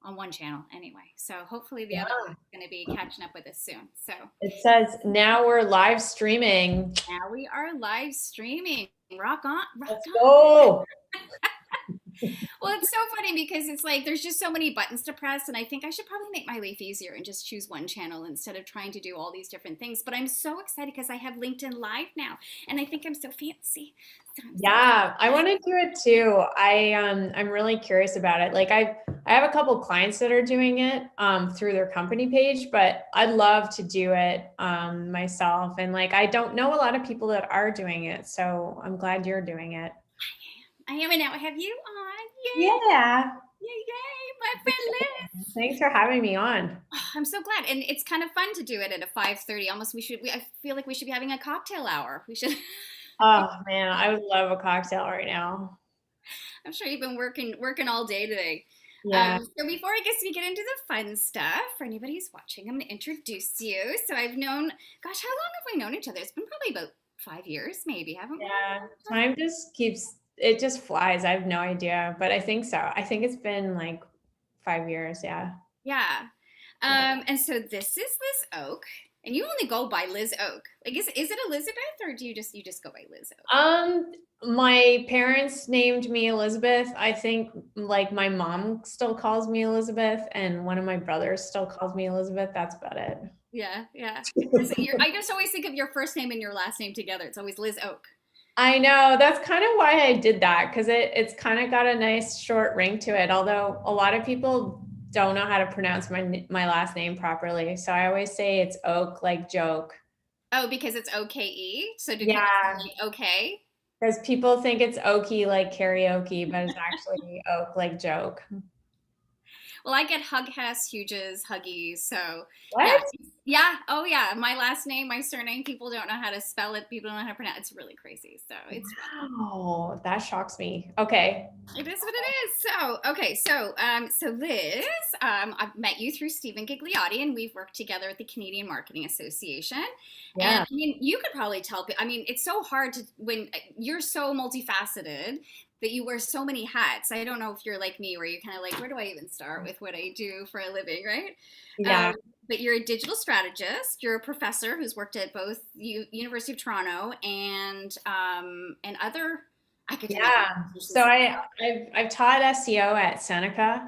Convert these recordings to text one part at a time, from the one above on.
on one channel anyway. So hopefully the other Yeah. one's going to be catching up with us soon. So It says now we're live streaming. now we are live streaming. Rock on, rock Let's on. go. Well, it's so funny because it's like there's just so many buttons to press, and I think I should probably make my life easier and just choose one channel instead of trying to do all these different things. But I'm so excited because I have LinkedIn Live now, and I think I'm so fancy. So I'm so Yeah, I want to do it too. I'm really curious about it. Like I have a couple clients that are doing it through their company page, but I'd love to do it myself. And like I don't know a lot of people that are doing it, so I'm glad you're doing it. I am, and now I have you on. Yay! Yeah. Yay! Yay! My friend Liz. Thanks for having me on. Oh, I'm so glad, and it's kind of fun to do it at a 5:30. Almost, we should. I feel like we should be having a cocktail hour. We should. Oh man, I would love a cocktail right now. I'm sure you've been working all day today. Yeah. So before I guess we get into the fun stuff, for anybody who's watching, I'm going to introduce you. So I've known, gosh, how long have we known each other? It's been probably about 5 years, maybe, haven't we? Yeah. Time just keeps it just flies. I have no idea, but I think so. I think it's been like 5 years. Yeah. Yeah. Yeah. And so this is Liz Oak, and you only go by Liz Oak. Like, is it Elizabeth, or do you just go by Liz Oak? Um, my parents named me Elizabeth. I think like my mom still calls me Elizabeth, and one of my brothers still calls me Elizabeth. That's about it. Yeah, yeah. I just always think of your first name and your last name together. It's always Liz Oak. I know that's kind of why I did that because it's kind of got a nice short ring to it. Although a lot of people don't know how to pronounce my last name properly, so I always say it's Oak, like joke. Oh, because it's OKE. So do people say Yeah, like okay? because people think it's Okie like karaoke, but it's actually Oak like joke. Well, I get Hug Hess, Huges, Huggies. So yeah, What? yeah. Oh yeah. My last name, my surname. People don't know how to spell it. People don't know how to pronounce it. It's really crazy. So it's fun. Oh, that shocks me. Okay. It is what it is. So okay. So Liz, I've met you through Stephen Gigliotti, and we've worked together at the Canadian Marketing Association. And Yeah. I mean, you could probably tell. I mean, it's so hard to when you're so multifaceted that you wear so many hats. I don't know if you're like me, where you're kind of like, where do I even start with what I do for a living, right? Yeah. Um, but you're a digital strategist. You're a professor who's worked at both University of Toronto and other academic Yeah. So institutions. I've taught SEO at Seneca.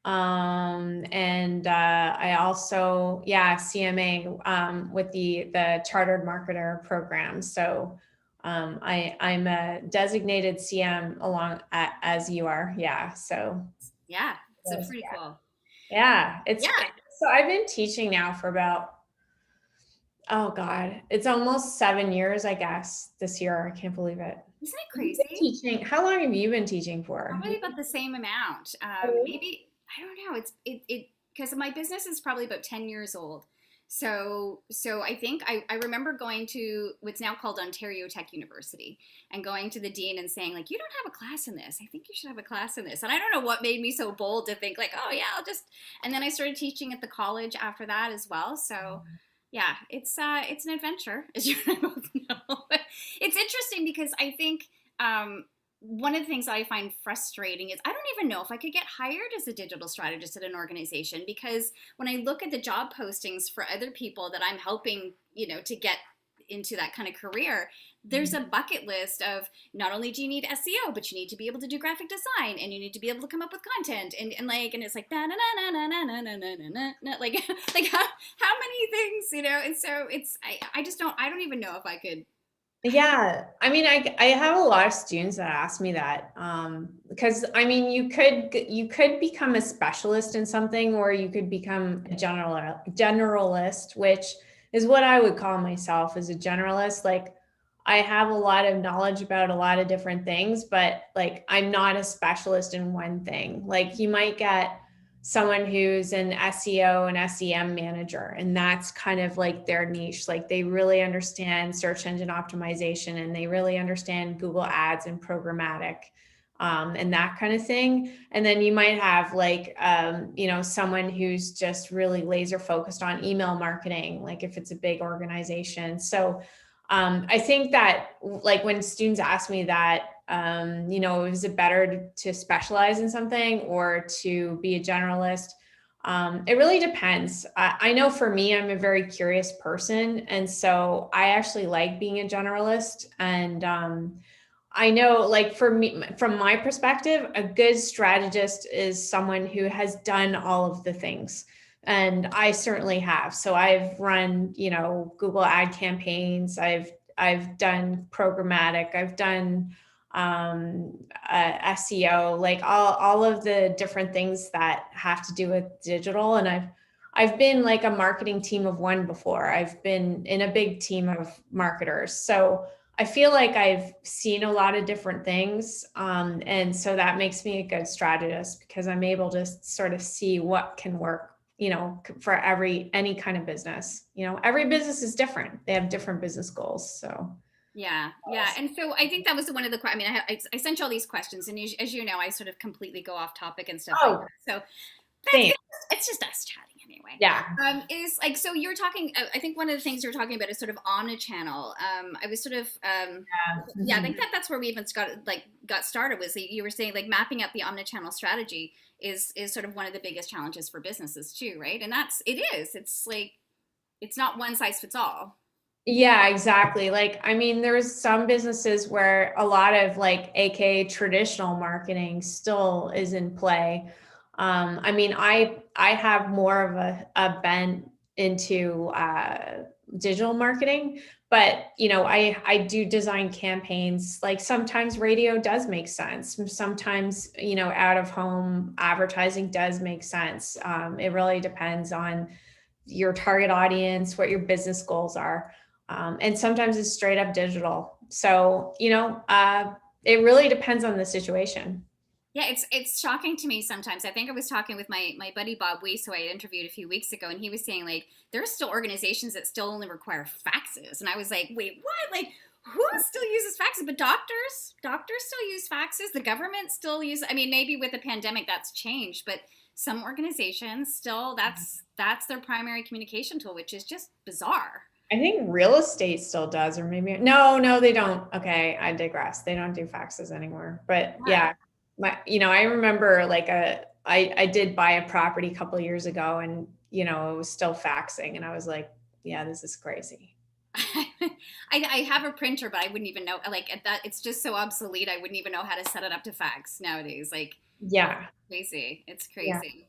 And I also, yeah, CMA with the Chartered Marketer program. So I'm a designated CM as you are. Yeah. So Yeah, so yes, pretty cool. yeah, Yeah, so I've been teaching now for about, oh God, it's almost 7 years, I guess, this year. I can't believe it. isn't it You've been crazy? teaching. How long have you been teaching for? Probably about the same amount. Maybe I don't know. It because my business is probably about 10 years old. So I think I remember going to what's now called Ontario Tech University and going to the dean and saying like, you don't have a class in this. I think you should have a class in this. And I don't know what made me so bold to think like, oh yeah, I'll just. And then I started teaching at the college after that as well. So yeah, it's an adventure, as you and I both know. But it's interesting because I think one of the things I find frustrating is I don't even know if I could get hired as a digital strategist at an organization because when I look at the job postings for other people that I'm helping, to get into that kind of career, there's a bucket list of not only do you need SEO, but you need to be able to do graphic design and you need to be able to come up with content and it's like na na na na na na na na na na like like how many things, and so it's I just don't even know if I could. Yeah, I mean, I have a lot of students that ask me that because I mean, you could become a specialist in something, or you could become a generalist, which is what I would call myself as a generalist. Like, I have a lot of knowledge about a lot of different things, but like, I'm not a specialist in one thing. Like, you might get someone who's an SEO and SEM manager, and that's kind of like their niche. Like they really understand search engine optimization and they really understand Google Ads and programmatic and that kind of thing. And then you might have like, someone who's just really laser focused on email marketing, like if it's a big organization. So I think that like when students ask me that, is it better to specialize in something or to be a generalist? It really depends. I know for me, I'm a very curious person. And so I actually like being a generalist. And I know, like, for me, from my perspective, a good strategist is someone who has done all of the things. And I certainly have. So I've run, Google ad campaigns. I've done programmatic. I've done SEO, like all of the different things that have to do with digital. And I've been like a marketing team of one before. I've been in a big team of marketers. So I feel like I've seen a lot of different things. And so that makes me a good strategist because I'm able to sort of see what can work, for any kind of business. Every business is different. They have different business goals. So Yeah, yeah. And so I think that was one of the, I mean, I sent you all these questions, and as you know, I sort of completely go off topic and stuff like oh, that. So thanks. it's just us chatting anyway. Yeah. Is like, so you're talking, I think one of the things you're talking about is sort of omnichannel. I was sort of, yeah, I think that's where we even got started was that you were saying like mapping out the omnichannel strategy is sort of one of the biggest challenges for businesses too, right? And it's like, it's not one size fits all. Yeah, exactly. Like, I mean, there's some businesses where a lot of like AKA traditional marketing still is in play. I mean, I have more of a bent into digital marketing, but I do design campaigns. Like sometimes radio does make sense. Sometimes, out of home advertising does make sense. It really depends on your target audience, what your business goals are. And sometimes it's straight up digital. So, it really depends on the situation. Yeah, it's shocking to me sometimes. I think I was talking with my buddy Bob Weiss, who I interviewed a few weeks ago, and he was saying like there are still organizations that still only require faxes, and I was like, wait, what? Like, who still uses faxes? But doctors still use faxes. The government still use. I mean, maybe with the pandemic that's changed, but some organizations still that's their primary communication tool, which is just bizarre. I think real estate still does, or maybe no, they don't. Okay, I digress. They don't do faxes anymore. But yeah, I remember like I did buy a property a couple of years ago, and it was still faxing, and I was like, yeah, this is crazy. I have a printer, but I wouldn't even know. Like that, it's just so obsolete. I wouldn't even know how to set it up to fax nowadays. Like, Yeah. crazy. It's Yeah. crazy.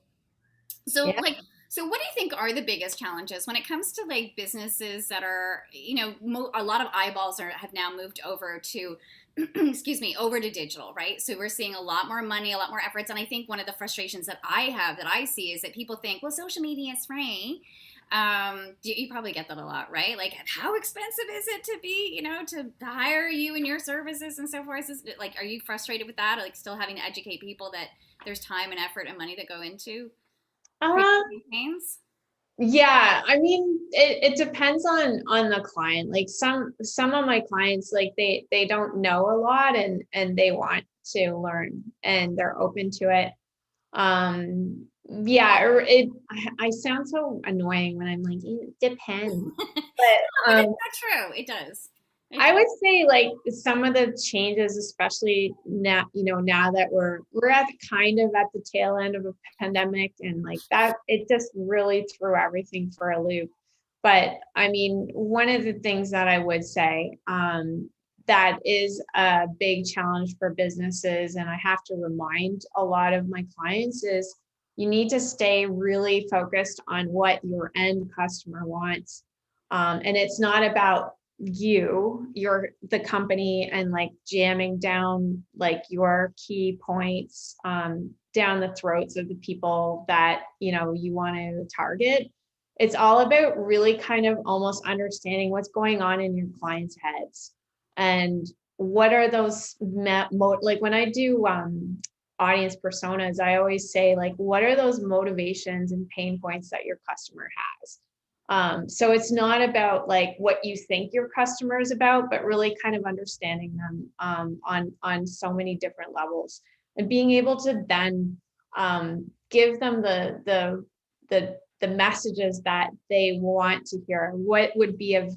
So, Yeah. so what do you think are the biggest challenges when it comes to like businesses that are, a lot of eyeballs have now moved over to, excuse me, over to digital, right? So we're seeing a lot more money, a lot more efforts. And I think one of the frustrations that I see is that people think, well, social media is free. You probably get that a lot, right? Like, how expensive is it to be, to hire you and your services and so forth? Like, are you frustrated with that? Or like still having to educate people that there's time and effort and money that go into creating Um, campaigns? Yeah, I mean, it depends on the client. Like some of my clients, like they don't know a lot and they want to learn and they're open to it. Yeah, I sound so annoying when I'm like, it depends. But But it's not true. It does. It I does. would say like some of the changes, especially now, now that we're at kind of at the tail end of a pandemic and like that, it just really threw everything for a loop. But I mean, one of the things that I would say that is a big challenge for businesses, and I have to remind a lot of my clients is you need to stay really focused on what your end customer wants. And it's not about the company and like jamming down like your key points down the throats of the people that you want to target. It's all about really kind of almost understanding what's going on in your clients' heads and what are those like when I do audience personas, I always say like what are those motivations and pain points that your customer has. So it's not about like what you think your customer is about, but really kind of understanding them on so many different levels and being able to then give them the messages that they want to hear. What would be of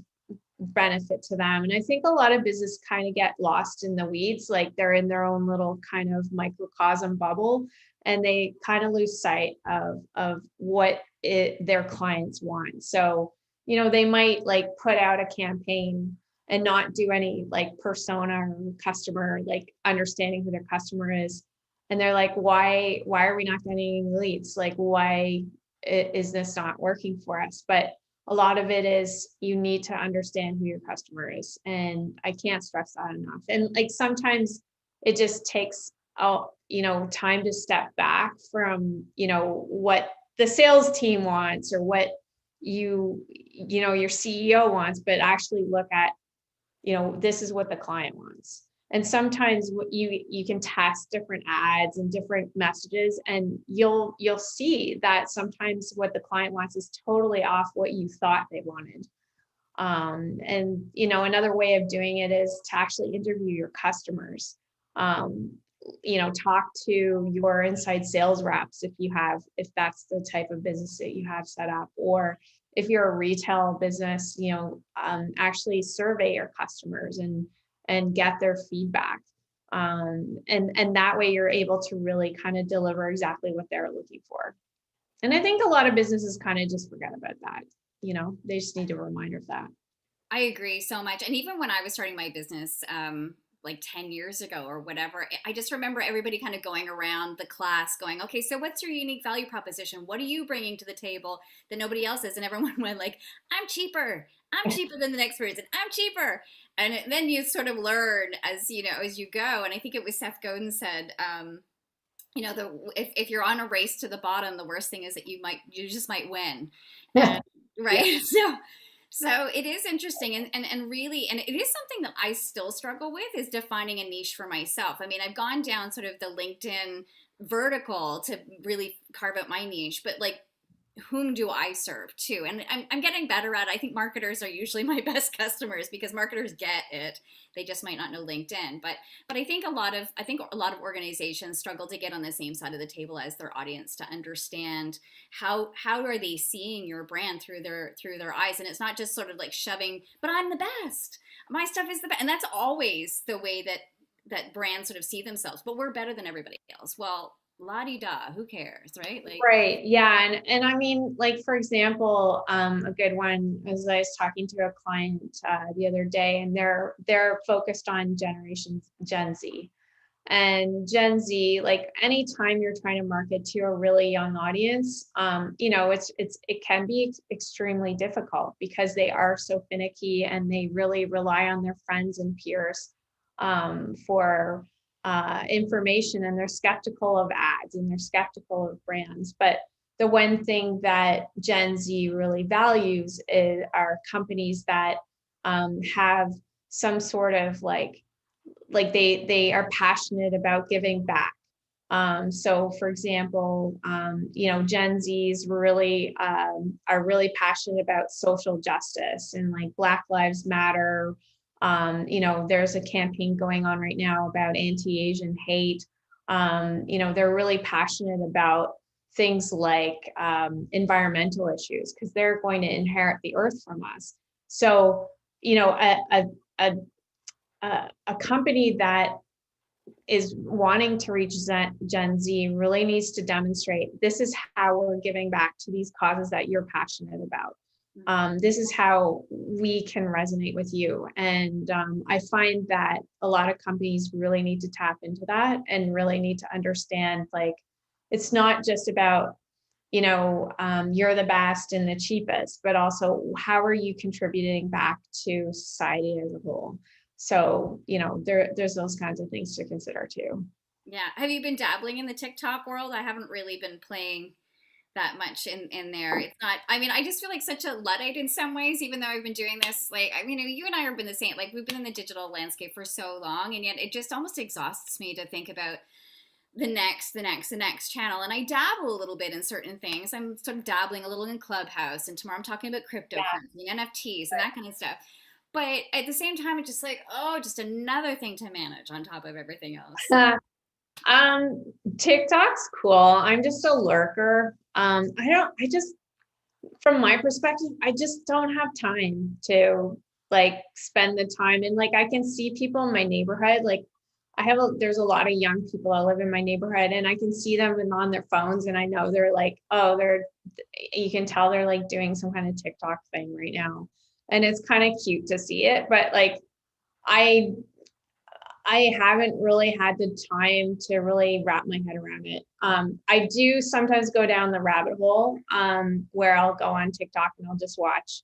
benefit to them. And I think a lot of business kind of get lost in the weeds, like they're in their own little kind of microcosm bubble, and they kind of lose sight of what their clients want. So, they might like put out a campaign and not do any like persona or customer, like understanding who their customer is. And they're like, why are we not getting any leads? Like, why is this not working for us? But a lot of it is you need to understand who your customer is. And I can't stress that enough. And like sometimes it just takes time to step back from, what the sales team wants or what your CEO wants, but actually look at, this is what the client wants. And sometimes you can test different ads and different messages, and you'll see that sometimes what the client wants is totally off what you thought they wanted. And another way of doing it is to actually interview your customers. Talk to your inside sales reps if that's the type of business that you have set up, or if you're a retail business, actually survey your customers and get their feedback. And that way you're able to really kind of deliver exactly what they're looking for. And I think a lot of businesses kind of just forget about that. They just need a reminder of that. I agree so much. And even when I was starting my business, like 10 years ago or whatever, I just remember everybody kind of going around the class going, okay, so what's your unique value proposition? What are you bringing to the table that nobody else is? And everyone went like, I'm cheaper than the next person. I'm cheaper. And then you sort of learn as you go. And I think it was Seth Godin said, if you're on a race to the bottom, the worst thing is that you just might win. Yeah. Right. Yeah. So it is interesting and really, and it is something that I still struggle with, is defining a niche for myself. I mean, I've gone down sort of the LinkedIn vertical to really carve out my niche, but like, whom do I serve too? And I'm getting better at it. I think marketers are usually my best customers because marketers get it. They just might not know LinkedIn. But I think a lot of organizations struggle to get on the same side of the table as their audience to understand how are they seeing your brand through their eyes. And it's not just sort of like shoving, but I'm the best. My stuff is the best. And that's always the way that brands sort of see themselves. But we're better than everybody else. Well, la-di-da, who cares, right? Like, right. Yeah. And I mean, like, for example, a good one is I was talking to a client the other day, and they're focused on Gen Z. And Gen Z, like anytime you're trying to market to a really young audience, it can be extremely difficult because they are so finicky and they really rely on their friends and peers for information, and they're skeptical of ads and they're skeptical of brands. But the one thing that Gen Z really values are companies that have some sort of like they are passionate about giving back. So for example, Gen Zs really are really passionate about social justice and like Black Lives Matter. There's a campaign going on right now about anti-Asian hate. They're really passionate about things like environmental issues because they're going to inherit the earth from us. So, a company that is wanting to reach Gen Z really needs to demonstrate this is how we're giving back to these causes that you're passionate about. This is how we can resonate with you. And I find that a lot of companies really need to tap into that and really need to understand, like, it's not just about, you're the best and the cheapest, but also how are you contributing back to society as a whole? So, there's those kinds of things to consider too. yeah. Have you been dabbling in the TikTok world? I haven't really been playing that much in there. It's not, I mean, I just feel like such a Luddite in some ways, even though I've been doing this, like, I mean, you and I have been the same, like we've been in the digital landscape for so long, and yet it just almost exhausts me to think about the next channel. And I dabble a little bit in certain things. I'm sort of dabbling a little in Clubhouse, and tomorrow I'm talking about cryptocurrency, NFTs, and that kind of stuff. But at the same time, it's just like, oh, just another thing to manage on top of everything else. TikTok's cool. I'm just a lurker. From my perspective, I just don't have time to like spend the time. And like I can see people in my neighborhood, like there's a lot of young people that live in my neighborhood, and I can see them on their phones, and I know they're like, oh, you can tell they're like doing some kind of TikTok thing right now. And it's kind of cute to see it, but like I I haven't really had the time to really wrap my head around it. I do sometimes go down the rabbit hole, where I'll go on TikTok and I'll just watch.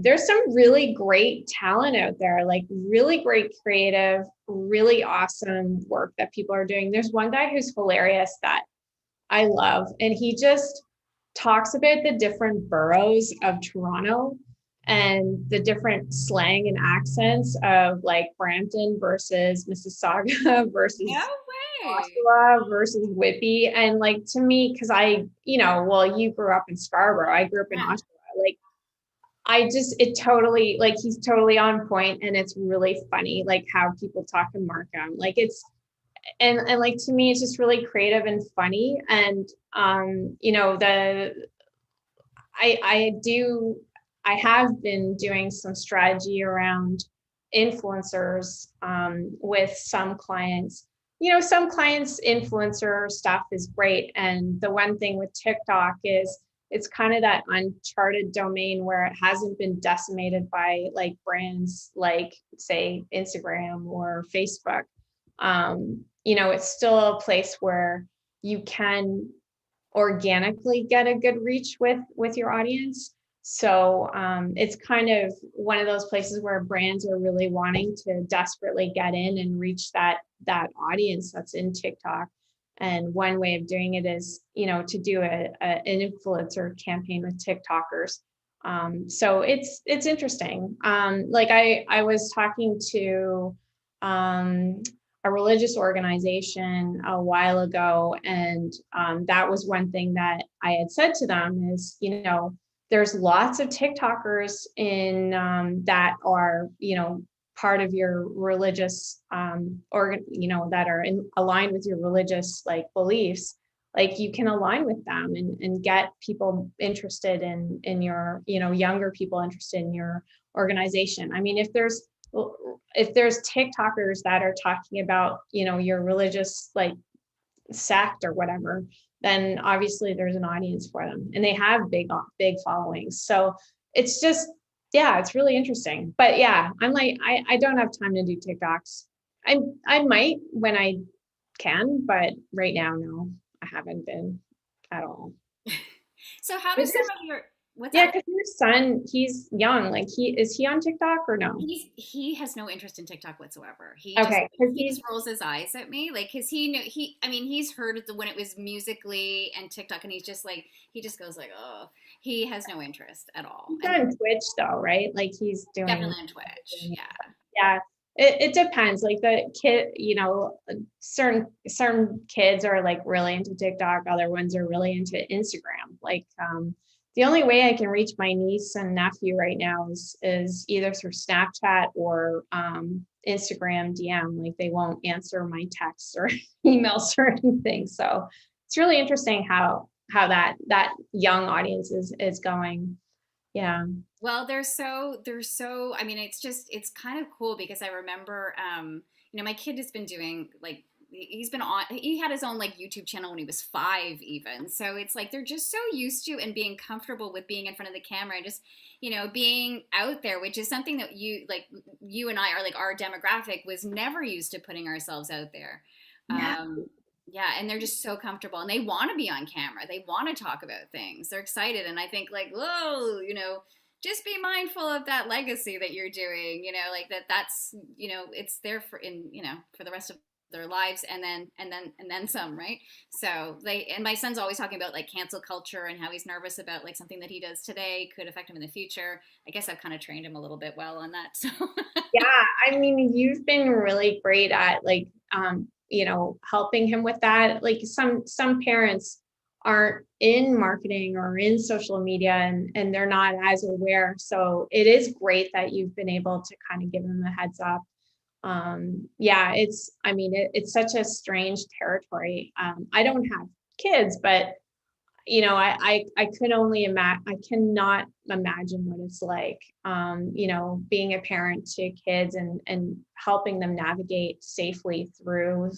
There's some really great talent out there, like really great creative, really awesome work that people are doing. There's one guy who's hilarious that I love, and he just talks about the different boroughs of Toronto and the different slang and accents of like Brampton versus Mississauga No versus way. Oshawa versus Whitby. And like to me, because well, you grew up in Scarborough, I grew up in Yeah. Oshawa. Like it totally, like he's totally on point, and it's really funny, like how people talk in Markham. Like and like to me, it's just really creative and funny. And the I do I have been doing some strategy around influencers, with some clients. Some clients influencer stuff is great. And the one thing with TikTok is it's kind of that uncharted domain where it hasn't been decimated by like brands like say Instagram or Facebook. It's still a place where you can organically get a good reach with your audience. So it's kind of one of those places where brands are really wanting to desperately get in and reach that audience that's in TikTok. And one way of doing it is, to do an influencer campaign with TikTokers. So it's interesting. Like I was talking to a religious organization a while ago, and that was one thing that I had said to them is, there's lots of TikTokers in that are, part of your religious that are aligned with your religious like beliefs. Like you can align with them and get people interested in your, younger people interested in your organization. I mean, if there's TikTokers that are talking about, your religious like sect or whatever, then obviously there's an audience for them, and they have big followings. So it's just, yeah, it's really interesting. But yeah, I'm like, I don't have time to do TikToks. I might when I can, but right now, no, I haven't been at all. So how do Is some your of your what's Yeah, that? because your son, he's young. Like he on TikTok or no? He has no interest in TikTok whatsoever. Okay, because He just rolls his eyes at me, like, because he knew I mean, he's heard when it was Musically and TikTok, and he's just like, he just goes like, oh, he has no interest at all. he's And on Twitch though, right? Like he's doing. definitely on Twitch, yeah. Yeah, it depends. Like the kid, certain kids are like really into TikTok, other ones are really into Instagram. Like the only way I can reach my niece and nephew right now is either through Snapchat or Instagram DM. Like they won't answer my texts or emails or anything. So it's really interesting how that young audience is going. Yeah. Well, they're so, I mean, it's kind of cool because I remember my kid has been doing like, he had his own like YouTube channel when he was 5 even. So it's like they're just so used to and being comfortable with being in front of the camera and just, being out there, which is something that you and I are like, our demographic was never used to putting ourselves out there. Yeah. Yeah, and they're just so comfortable and they want to be on camera. They want to talk about things. They're excited. And I think like, whoa, just be mindful of that legacy that you're doing, like that's, it's there for the rest of their lives and then some, right? So and my son's always talking about like cancel culture and how he's nervous about like something that he does today could affect him in the future. I guess I've kind of trained him a little bit well on that. So Yeah, I mean, you've been really great at like helping him with that. Like some parents aren't in marketing or in social media, and they're not as aware. So it is great that you've been able to kind of give them a heads up. Yeah, it's such a strange territory. I don't have kids, but I could only imagine, I cannot imagine what it's like, being a parent to kids and helping them navigate safely through,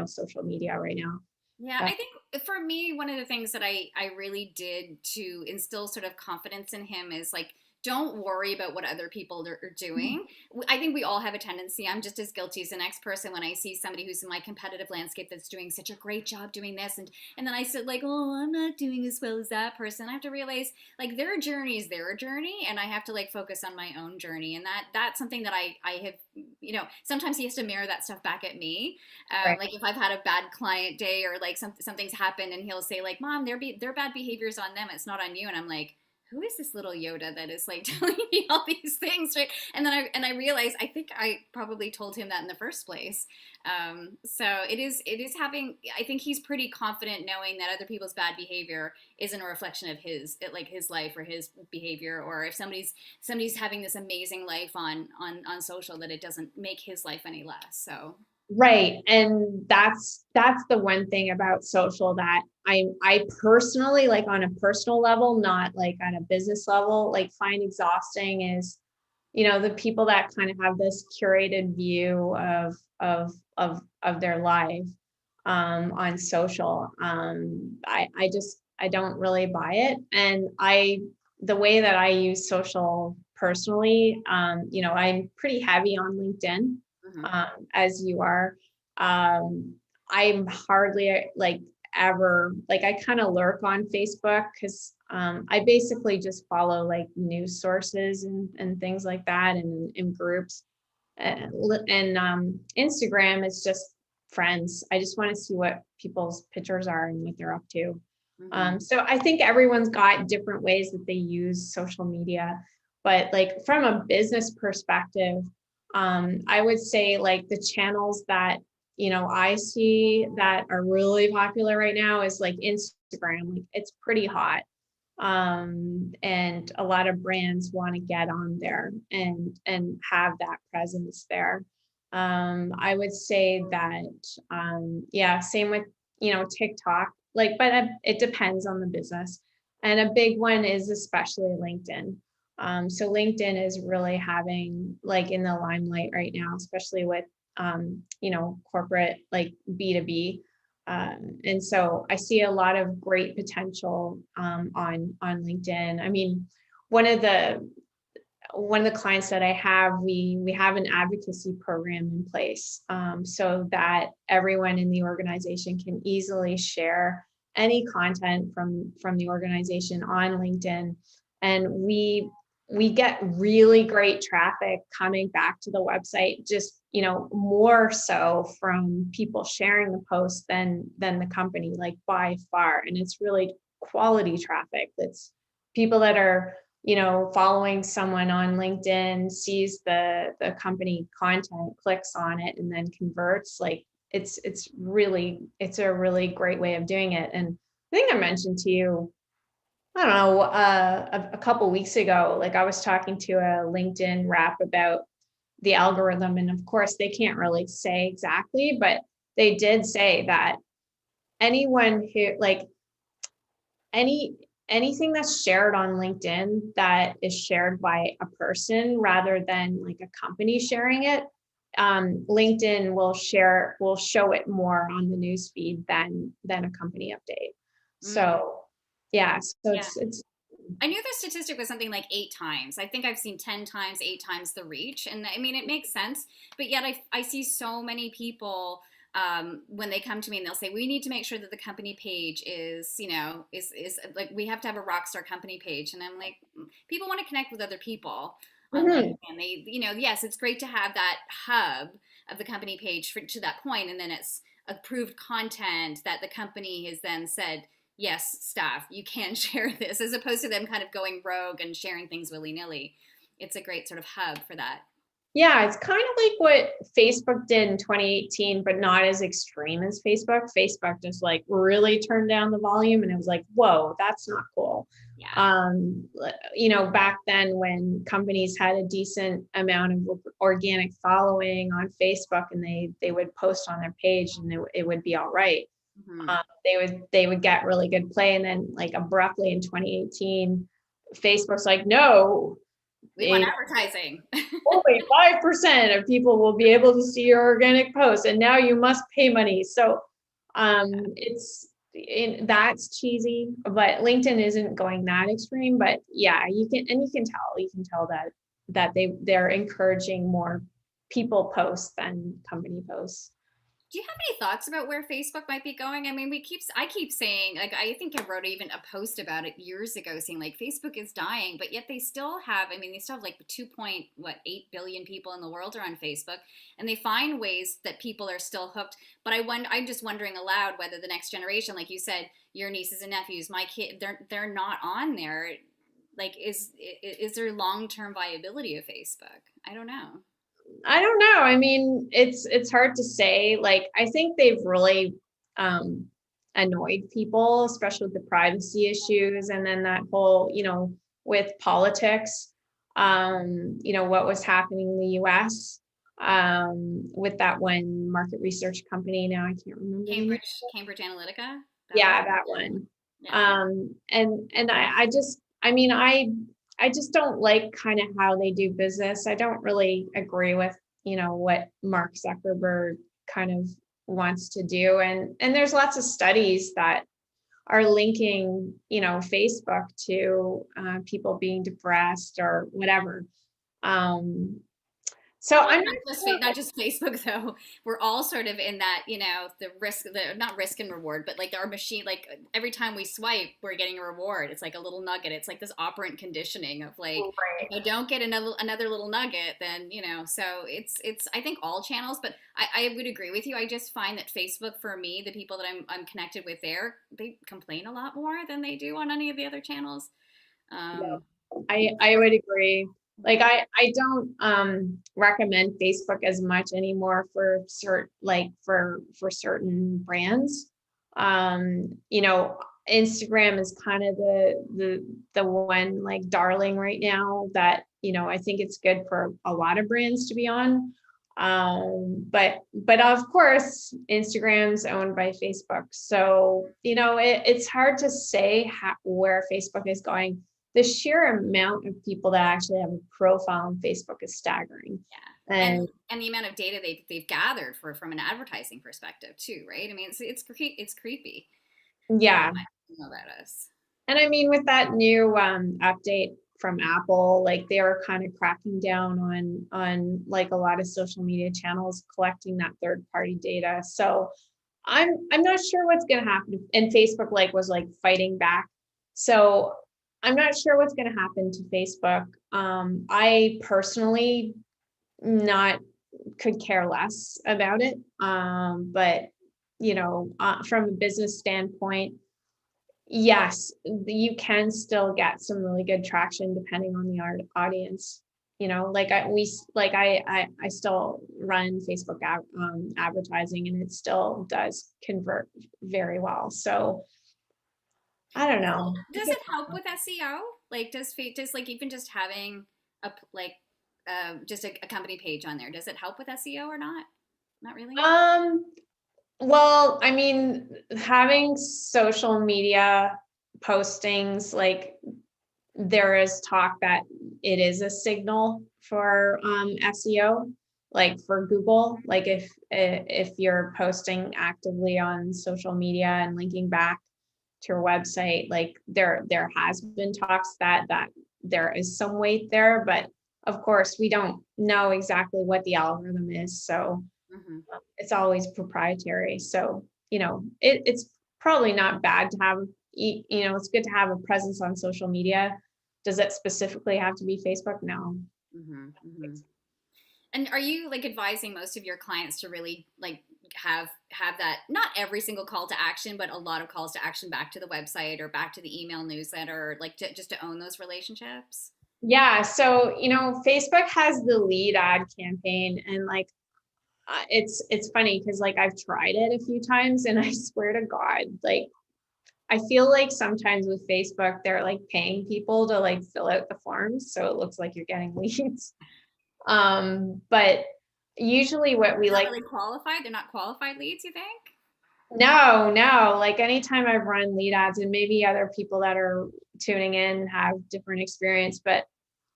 social media right now. Yeah, Uh, I think for me, one of the things that I really did to instill sort of confidence in him is like, don't worry about what other people are doing. I think we all have a tendency. I'm just as guilty as the next person when I see somebody who's in my competitive landscape that's doing such a great job doing this, and then I said like, oh, I'm not doing as well as that person. I have to realize like their journey is their journey, and I have to like focus on my own journey, and that's something that I have. Sometimes he has to mirror that stuff back at me, right. like if I've had a bad client day or like something's happened and he'll say like, Mom, their bad behavior's on them, it's not on you. And I'm like, who is this little Yoda that is like telling me all these things, right? And then I realize I think I probably told him that in the first place. So it is having, I think he's pretty confident knowing that other people's bad behavior isn't a reflection of his life or his behavior, or if somebody's having this amazing life on social, that it doesn't make his life any less. So Right. And that's the one thing about social that I personally, like on a personal level, not like on a business level, like find exhausting is, the people that kind of have this curated view of their life on social. I don't really buy it. And the way that I use social personally, I'm pretty heavy on LinkedIn, mhm. as you are. I'm hardly like ever, like I kind of lurk on Facebook because I basically just follow like news sources and things like that, and in groups. And Instagram is just friends. I just want to see what people's pictures are and what they're up to. Mhm. So I think everyone's got different ways that they use social media, but like from a business perspective, I would say like the channels that I see that are really popular right now is like Instagram. Like it's pretty hot, and a lot of brands want to get on there and have that presence there. I would say that, yeah, same with TikTok, like, but it depends on the business. And a big one is especially LinkedIn. So LinkedIn is really having like in the limelight right now, especially with corporate like B2B. And so I see a lot of great potential on LinkedIn. I mean, one of the one of the clients that I have, we have an advocacy program in place, so that everyone in the organization can easily share any content from the organization on LinkedIn, and we get really great traffic coming back to the website, just more so from people sharing the post than the company, like by far. And it's really quality traffic. That's people that are following someone on LinkedIn, sees the company content, clicks on it, and then converts. Like it's a really great way of doing it. And I think I mentioned to you, I don't know, a couple weeks ago, like I was talking to a LinkedIn rep about the algorithm, and of course they can't really say exactly, but they did say that anyone who like any anything that's shared on LinkedIn that is shared by a person rather than like a company sharing it, LinkedIn will show it more on the news feed than a company update. Mm, So yeah, so yeah. it's I knew the statistic was something like 8 times. I think I've seen 10 times, 8 times the reach. And I mean, it makes sense. But yet I see so many people when they come to me and they'll say, we need to make sure that the company page is like, we have to have a rock star company page. And I'm like, people want to connect with other people on mhm. LinkedIn. Yes, it's great to have that hub of the company page to that point, and then it's approved content that the company has then said, yes, staff, you can share this, as opposed to them kind of going rogue and sharing things willy nilly. It's a great sort of hub for that. Yeah, it's kind of like what Facebook did in 2018, but not as extreme as Facebook. Facebook just like really turned down the volume, and it was like, whoa, that's not cool. Yeah. Back then when companies had a decent amount of organic following on Facebook, and they would post on their page, and it would be all right. Mhm. They would get really good play, and then like abruptly in 2018, Facebook's like, no, We want advertising. only 5% of people will be able to see your organic posts, and now you must pay money. So that's cheesy, but LinkedIn isn't going that extreme. But yeah, you can tell that they're encouraging more people posts than company posts. Do you have any thoughts about where Facebook might be going? I mean, I keep saying, like, I think I wrote even a post about it years ago saying like Facebook is dying, but yet they still have, I mean, they still have like 2.8 billion people in the world are on Facebook, and they find ways that people are still hooked. But I'm just wondering aloud whether the next generation, like you said, your nieces and nephews, my kid, they're not on there. Like, is there long-term viability of Facebook? I don't know. I don't know. I mean, it's hard to say. Like, I think they've really um, annoyed people, especially with the privacy issues, and then that whole, with politics. What was happening in the U.S. With that one market research company. Now I can't remember the name. Cambridge Analytica, that one. Yeah, that one. Yeah. And I just don't like kind of how they do business. I don't really agree with, what Mark Zuckerberg kind of wants to do. And there's lots of studies that are linking, Facebook to people being depressed or whatever. So Well, I'm not sure. not just Facebook though. We're all sort of in that, the risk, the not risk and reward, but like our machine, like every time we swipe, we're getting a reward. It's like a little nugget. It's like this operant conditioning of like, if I don't get another little nugget, then So it's I think all channels, but I would agree with you. I just find that Facebook for me, the people that I'm connected with there, they complain a lot more than they do on any of the other channels. Yeah, Um, I would agree. Like I don't recommend Facebook as much anymore for for certain brands. Instagram is kind of the one like darling right now that, I think it's good for a lot of brands to be on. But of course, Instagram's owned by Facebook. So, it's hard to say where Facebook is going. The sheer amount of people that actually have a profile on Facebook is staggering. Yeah, And and the amount of data they've gathered from an advertising perspective too, right? I mean, it's creepy. yeah, I know that is. and I mean, with that new update from Apple, like they are kind of cracking down on like a lot of social media channels collecting that third party data. So I'm not sure what's going to happen. And Facebook like was like fighting back. So I'm not sure what's going to happen to Facebook. I personally not could care less about it. But from a business standpoint, yes, you can still get some really good traction depending on the audience. Like I still run Facebook advertising, and it still does convert very well. So I don't know. Does it help with SEO? Like, does like even just having a like just a company page on there, does it help with SEO or not? Not really. Um, well, I mean, having social media postings, like there is talk that it is a signal for SEO, like for Google. Like if you're posting actively on social media and linking back to your website, like there has been talks that there is some weight there, but of course we don't know exactly what the algorithm is, so Hmm. it's always proprietary. So it's probably not bad to have, it's good to have a presence on social media. Does it specifically have to be Facebook? No. Hmm. Hmm. And are you like advising most of your clients to really like have that, not every single call to action, but a lot of calls to action back to the website or back to the email newsletter, like just to own those relationships? Yeah, so Facebook has the lead ad campaign, and like it's funny because like I've tried it a few times, and I swear to God, like I feel like sometimes with Facebook, they're like paying people to like fill out the forms, so it looks like you're getting leads. But usually what we They're not like, really qualified. They're not qualified leads, you think? No, like anytime I've run lead ads, and maybe other people that are tuning in have different experience, but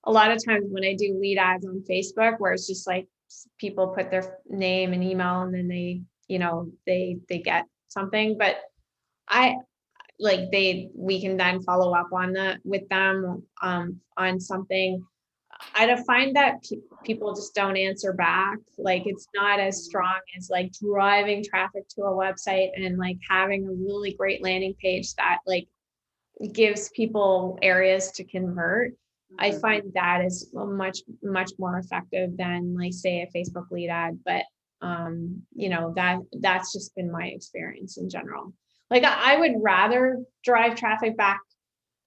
a lot of times when I do lead ads on Facebook, where it's just like people put their name and email and then they, they get something, but I like we can then follow up on with them on something. I don't find that people just don't answer back. Like it's not as strong as like driving traffic to a website and like having a really great landing page that like gives people areas to convert. I Mhm. find that is much more effective than like say a Facebook lead ad. But that's just been my experience in general. Like I would rather drive traffic back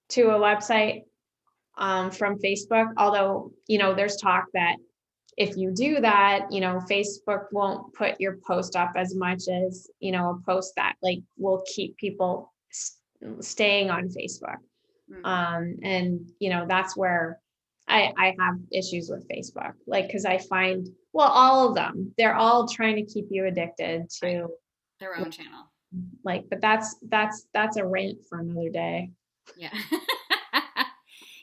to a website from Facebook, although there's talk that if you do that, Facebook won't put your post up as much as, a post that like will keep people staying on Facebook. Mhm. And that's where I have issues with Facebook, like, because I find, well, all of them, they're all trying to keep you addicted Right. to Their own channel. like, but that's a rant for another day. Yeah.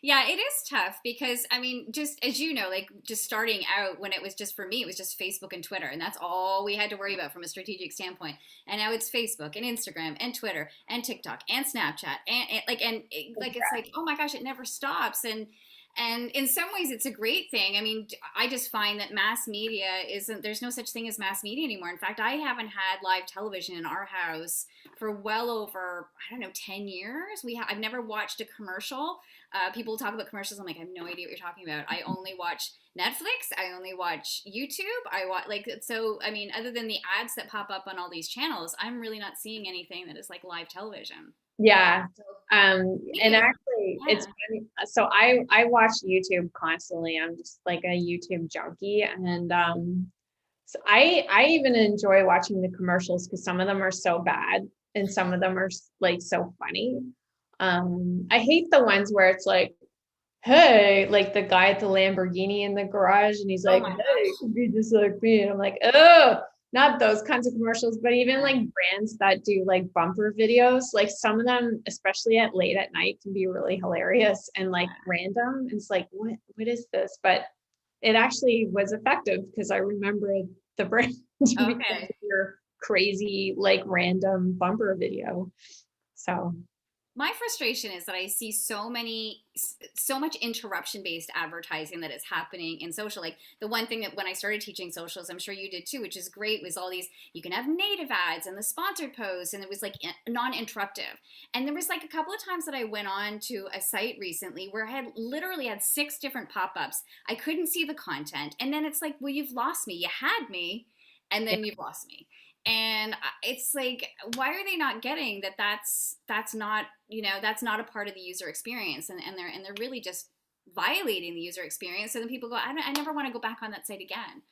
Yeah, it is tough because I mean, just as you know, like just starting out when it was just for me, it was just Facebook and Twitter, and that's all we had to worry about from a strategic standpoint. And now it's Facebook and Instagram and Twitter and TikTok and Snapchat and it's like, oh my gosh, it never stops. And in some ways it's a great thing. I mean, I just find that mass media isn't, there's no such thing as mass media anymore. In fact, I haven't had live television in our house for well over, I don't know, 10 years. I've never watched a commercial. People talk about commercials. I'm like, I have no idea what you're talking about. I only watch Netflix. I only watch YouTube. I watch like, so, I mean, other than the ads that pop up on all these channels, I'm really not seeing anything that is like live television. Yeah. So And media, actually it's yeah. funny. So I watch YouTube constantly. I'm just like a YouTube junkie. And so I even enjoy watching the commercials because some of them are so bad and some of them are like so funny. I hate the ones where it's like, hey, like the guy at the Lamborghini in the garage, and he's Oh like, my hey, gosh. be just like me. And I'm like, oh, not those kinds of commercials, but even Yeah. like brands that do like bumper videos, like some of them, especially at late at night, can be really hilarious and like random. It's like, what is this? But it actually was effective because I remember the brand because Okay. of your crazy, like random bumper video. So My frustration is that I see so much interruption based advertising that is happening in social. Like the one thing that when I started teaching socials, I'm sure you did too, which is great, was all these, you can have native ads and the sponsored posts, and it was like non interruptive. And there was like a couple of times that I went on to a site recently where I had literally had 6 different pop ups. I couldn't see the content. And then it's like, well, you've lost me. You had me, and yeah. then you've lost me. And it's like, why are they not getting that? That's not, that's not a part of the user experience, and they're really just violating the user experience. So then people go, I never want to go back on that site again.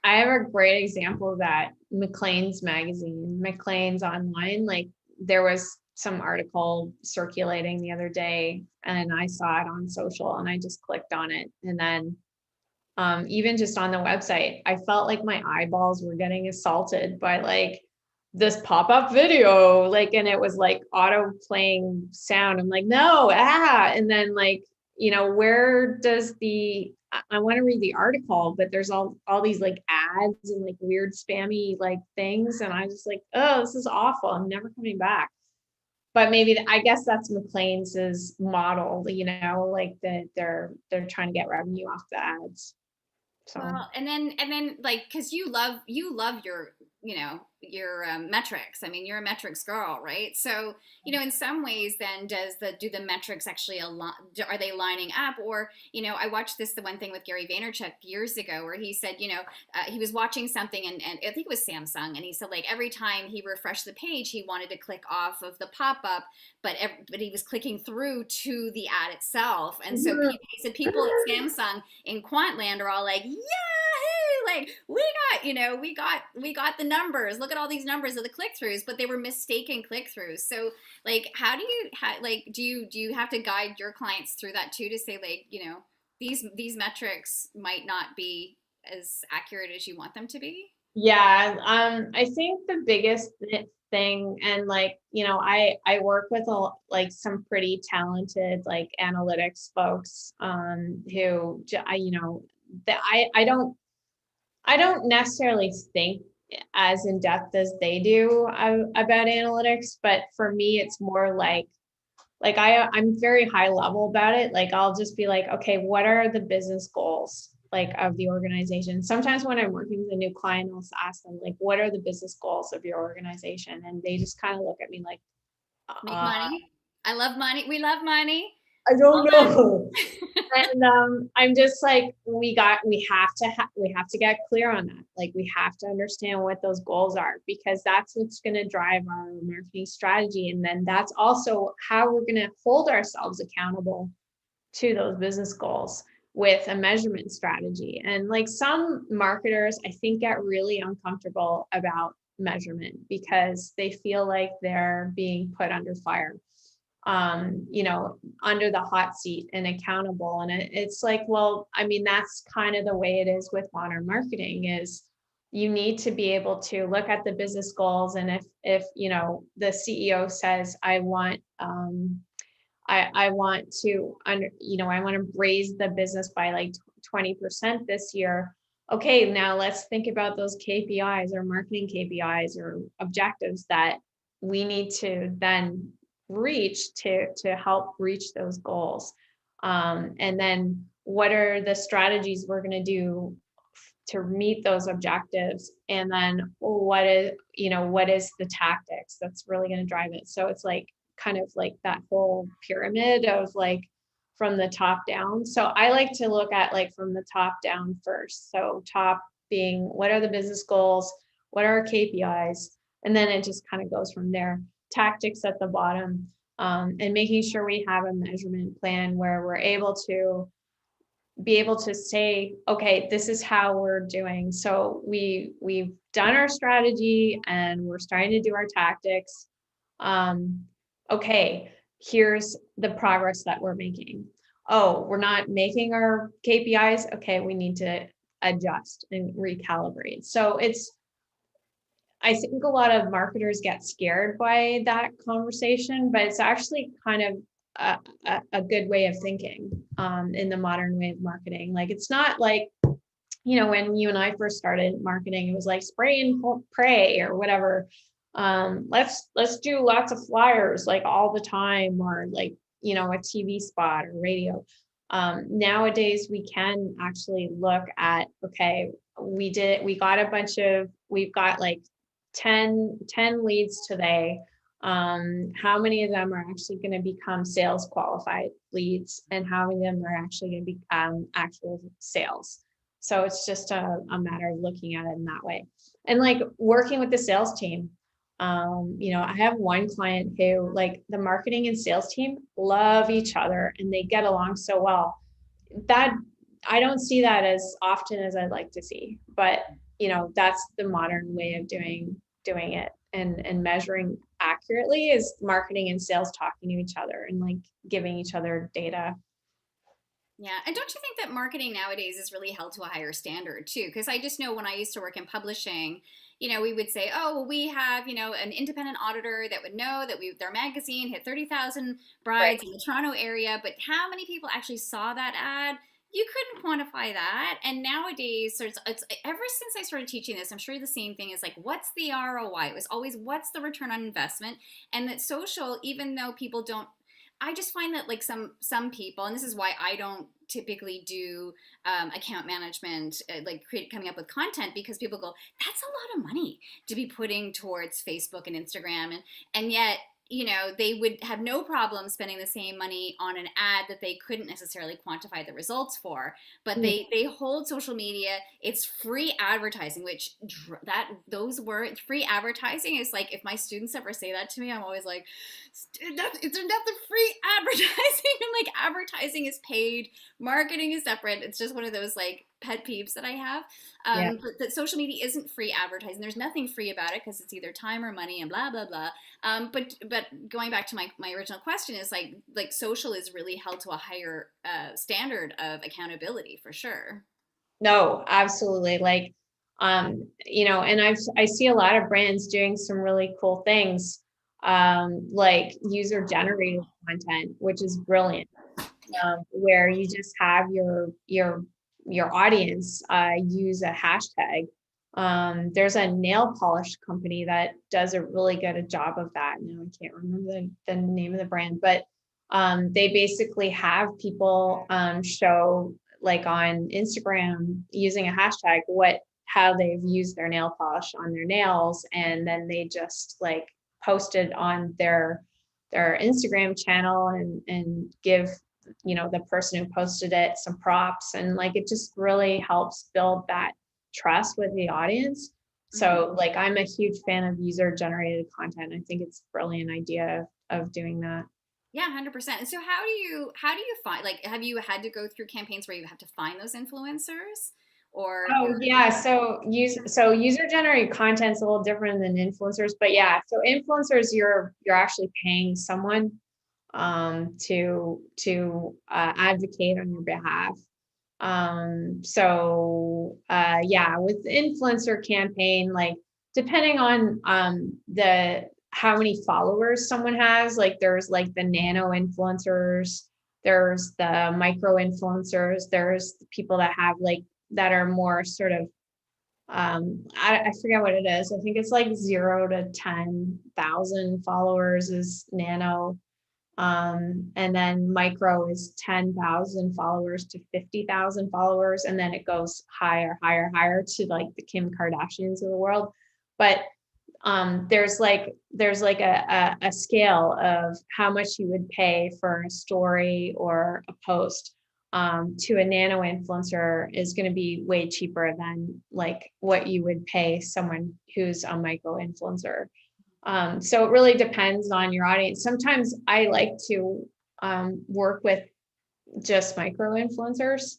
I have a great example of that. Maclean's magazine, Maclean's online, like there was some article circulating the other day and I saw it on social and I just clicked on it. And then even just on the website, I felt like my eyeballs were getting assaulted by like this pop-up video, like, and it was like auto playing sound. I'm like, no, and then like, where does I want to read the article, but there's all these like ads and like weird spammy like things, and I just like, oh, this is awful. I'm never coming back. But maybe I guess that's McLean's model, like that they're trying to get revenue off the ads. So Well, and then like because you love your your metrics. I mean, you're a metrics girl, right? So in some ways, then do the metrics actually are they lining up? Or I watched the one thing with Gary Vaynerchuk years ago where he said he was watching something, and I think it was Samsung, and he said like every time he refreshed the page, he wanted to click off of the pop up, but he was clicking through to the ad itself, and so he said people at Samsung in Quantland are all like, yeah, hey, like we got the numbers. Look at all these numbers of the click throughs, but they were mistaken click throughs. So like, do you have to guide your clients through that too to say like these metrics might not be as accurate as you want them to be? yeah, I think the biggest thing. And like, I work with like some pretty talented like analytics folks, who, that I don't necessarily think as in depth as they do about analytics, but for me, it's more like I'm very high level about it. Like I'll just be like, okay, what are the business goals like of the organization? Sometimes when I'm working with a new client, I'll ask them like, what are the business goals of your organization? And they just kind of look at me like, Make uh, money. I love money. We love money. I don't All that. know. And I'm just like, we have to get clear on that. Like we have to understand what those goals are, because that's what's going to drive our marketing strategy. And then that's also how we're going to hold ourselves accountable to those business goals with a measurement strategy. And like some marketers, I think, get really uncomfortable about measurement because they feel like they're being put under fire, under the hot seat and accountable. And it's like, well, I mean, that's kind of the way it is with modern marketing. Is you need to be able to look at the business goals. And if the CEO says, I want to I want to raise the business by like 20% this year. Okay, now let's think about those KPIs or marketing KPIs or objectives that we need to then reach to help reach those goals. And then what are the strategies we're going to do to meet those objectives? And then what is the tactics that's really going to drive it? So it's like kind of like that whole pyramid of like from the top down. So I like to look at like from the top down first. So top being, what are the business goals? What are our KPIs? And then it just kind of goes from there. Tactics at the bottom, and making sure we have a measurement plan where we're able to say, okay, this is how we're doing. So we've done our strategy and we're starting to do our tactics. Okay, here's the progress that we're making. Oh, we're not making our KPIs. Okay, we need to adjust and recalibrate. So I think a lot of marketers get scared by that conversation, but it's actually kind of a good way of thinking, in the modern way of marketing. Like it's not like, when you and I first started marketing, it was like spray and pray or whatever. Let's do lots of flyers like all the time, or like, a TV spot or radio. Nowadays we can actually look at, okay, we've got like 10 leads today. How many of them are actually going to become sales qualified leads, and how many of them are actually going to be actual sales? So it's just a matter of looking at it in that way. And like working with the sales team, I have one client who, like, the marketing and sales team love each other and they get along so well. That I don't see that as often as I'd like to see, but that's the modern way of doing it, and measuring accurately is marketing and sales talking to each other and like giving each other data. Yeah, and don't you think that marketing nowadays is really held to a higher standard too? Because I just know when I used to work in publishing, we would say, oh, well, we have, an independent auditor that would know that their magazine hit 30,000 Right. brides in the Toronto area, but how many people actually saw that ad? You couldn't quantify that. And nowadays, so it's ever since I started teaching this, I'm sure the same thing is like, what's the ROI? It was always, what's the return on investment? And that social, even though people don't, I just find that like some people, and this is why I don't typically do account management, coming up with content, because people go, that's a lot of money to be putting towards Facebook and Instagram, and yet they would have no problem spending the same money on an ad that they couldn't necessarily quantify the results for. But they hold social media, it's free advertising, which those words, free advertising, is like, if my students ever say that to me, I'm always like, it's nothing free advertising. I'm like, advertising is paid, marketing is separate. It's just one of those like pet peeves that I have. Yeah. But that social media isn't free advertising. There's nothing free about it because it's either time or money and blah blah blah. But going back to my original question is like social is really held to a higher standard of accountability for sure. No, absolutely. Like, And I see a lot of brands doing some really cool things, like user generated content, which is brilliant, where you just have your audience use a hashtag. There's a nail polish company that does a really good job of that. Now I can't remember the name of the brand, but they basically have people show, like on Instagram, using a hashtag, how they've used their nail polish on their nails, and then they just like post it on their Instagram channel and give the person who posted it some props, and like it just really helps build that trust with the audience. So like I'm a huge fan of user generated content. I think it's a brilliant idea of doing that. Yeah, 100%. And so how do you find, like, have you had to go through campaigns where you have to find those influencers, or Oh yeah, so user generated content is a little different than influencers, but yeah, so influencers, you're actually paying someone to advocate on your behalf. Yeah, with the influencer campaign, like depending on the how many followers someone has, like there's like the nano influencers, there's the micro influencers, there's the people that have like that are more sort of I forget what it is. I think it's like 0 to 10,000 followers is nano. And then micro is 10,000 followers to 50,000 followers. And then it goes higher, higher, higher to like the Kim Kardashians of the world. But there's like a scale of how much you would pay for a story or a post. To a nano influencer is going to be way cheaper than like what you would pay someone who's a micro influencer. So it really depends on your audience. Sometimes I like to work with just micro influencers,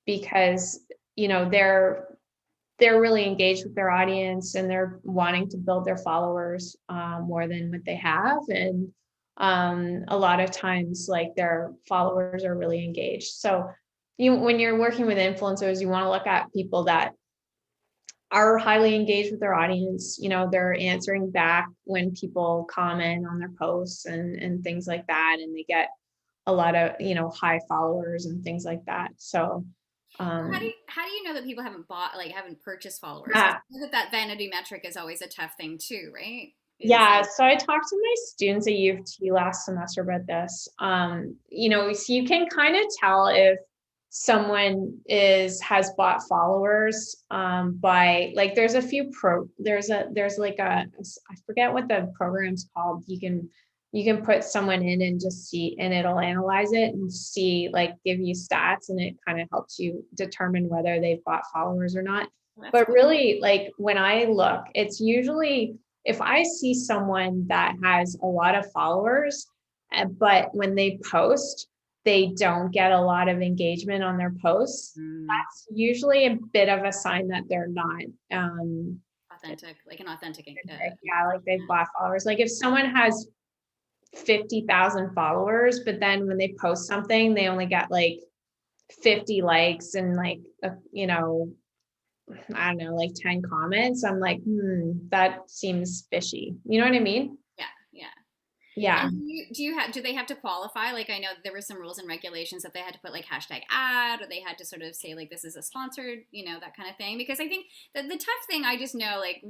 because they're really engaged with their audience and they're wanting to build their followers more than what they have. And a lot of times, like their followers are really engaged. So when you're working with influencers, you want to look at people that are highly engaged with their audience. They're answering back when people comment on their posts and things like that, and they get a lot of high followers and things like that. So how do you know that people haven't purchased followers? Because yeah. I know that vanity metric is always a tough thing too, right? Yeah, so I talked to my students at U of T last semester about this. So you can kind of tell if someone has bought followers by like there's like I forget what the program's called. You can put someone in and just see, and it'll analyze it and see, like give you stats, and it kind of helps you determine whether they've bought followers or not. But really, like when I look, it's usually if I see someone that has a lot of followers, but when they post, they don't get a lot of engagement on their posts, that's usually a bit of a sign that they're not authentic, like an authentic. Yeah, like they've bought followers. Like if someone has 50,000 followers, but then when they post something, they only get like 50 likes and like, I don't know, like 10 comments. I'm like, that seems fishy. You know what I mean? Yeah, yeah. Yeah. And do they have to qualify? Like I know there were some rules and regulations that they had to put like hashtag ad, or they had to sort of say like this is a sponsored, that kind of thing. Because I think that the tough thing, I just know, like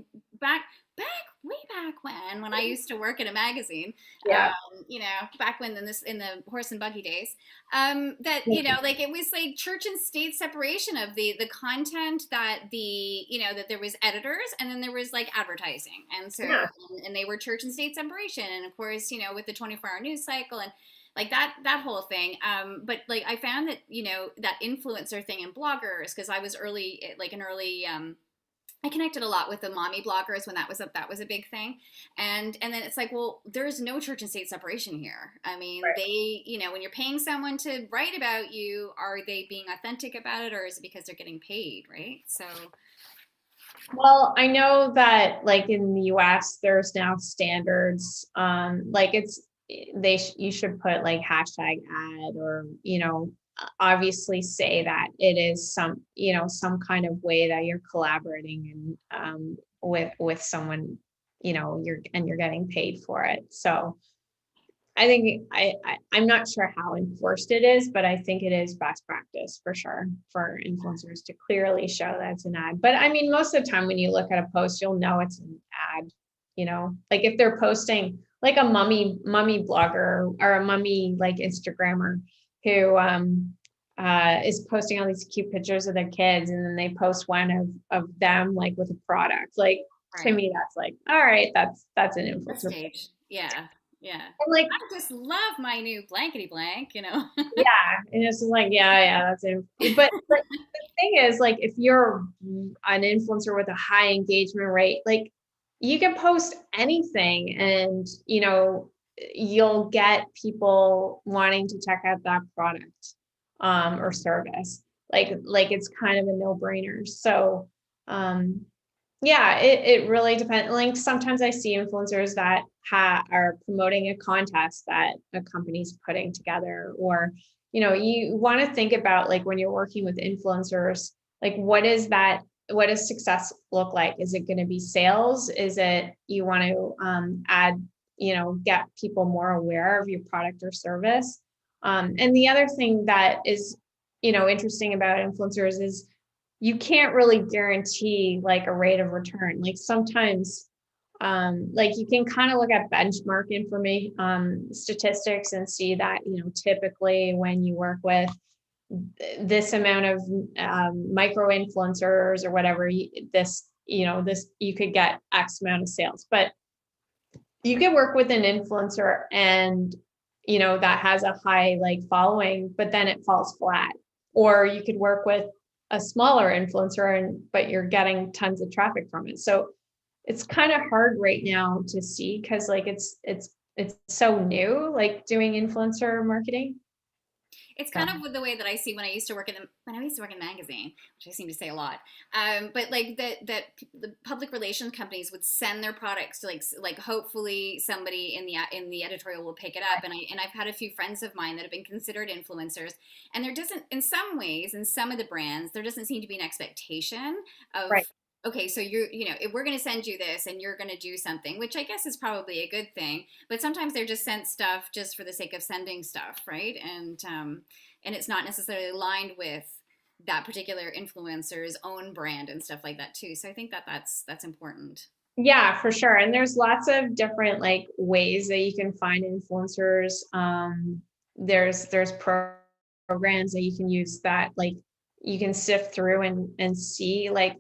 way back when I used to work in a magazine, Yeah. back when in the horse and buggy days, that like it was like church and state separation of the content, that that there was editors and then there was like advertising, and so and they were church and state separation, and of course with the 24-hour news cycle and like that whole thing. But like I found that that influencer thing and bloggers, because I was early, like an early I connected a lot with the mommy bloggers when that was a big thing, and then it's like, well, there's no church and state separation here. I mean, Right. they, when you're paying someone to write about you, are they being authentic about it, or is it because they're getting paid, right? So, Well, I know that like in the US, there's now standards. Like you should put like hashtag ad, or obviously say that it is some kind of way that you're collaborating and with someone, you're getting paid for it. So I think I'm not sure how enforced it is, but I think it is best practice for sure for influencers to clearly show that it's an ad. But I mean, most of the time when you look at a post, you'll know it's an ad, like if they're posting like a mummy blogger or a mummy like Instagrammer who is posting all these cute pictures of their kids, and then they post one of them like with a product. Like to Right. me, that's like, all right, that's an That's influencer. staged. Yeah. Yeah. And like, I just love my new blankety blank. yeah, and it's just like, yeah, that's it. But the thing is, like, if you're an influencer with a high engagement rate, like you can post anything, and you'll get people wanting to check out that product or service. Like it's kind of a no-brainer. So yeah, it really depends. Like sometimes I see influencers that are promoting a contest that a company's putting together, or you want to think about like when you're working with influencers, like what does success look like? Is it going to be sales? Is it you want to add, get people more aware of your product or service? And the other thing that is, interesting about influencers is you can't really guarantee like a rate of return. Like sometimes, like you can kind of look at benchmark information, statistics, and see that, typically when you work with this amount of micro influencers or whatever, this you could get X amount of sales. But you can work with an influencer and that has a high like following, but then it falls flat. Or you could work with a smaller influencer but you're getting tons of traffic from it. So it's kind of hard right now to see, because like it's so new, like doing influencer marketing. It's So kind of the way that I see when I used to work in the magazine, which I seem to say a lot. But like the public relations companies would send their products to like hopefully somebody in the editorial will pick it up. And I've had a few friends of mine that have been considered influencers, and there doesn't, in some ways, in some of the brands, there doesn't seem to be an expectation of, right. okay, so if we're going to send you this and you're going to do something, which I guess is probably a good thing, but sometimes they're just sent stuff just for the sake of sending stuff, right? And it's not necessarily aligned with that particular influencer's own brand and stuff like that too. So I think that's important. Yeah, for sure. And there's lots of different like ways that you can find influencers. There's programs that you can use that like you can sift through and see, like,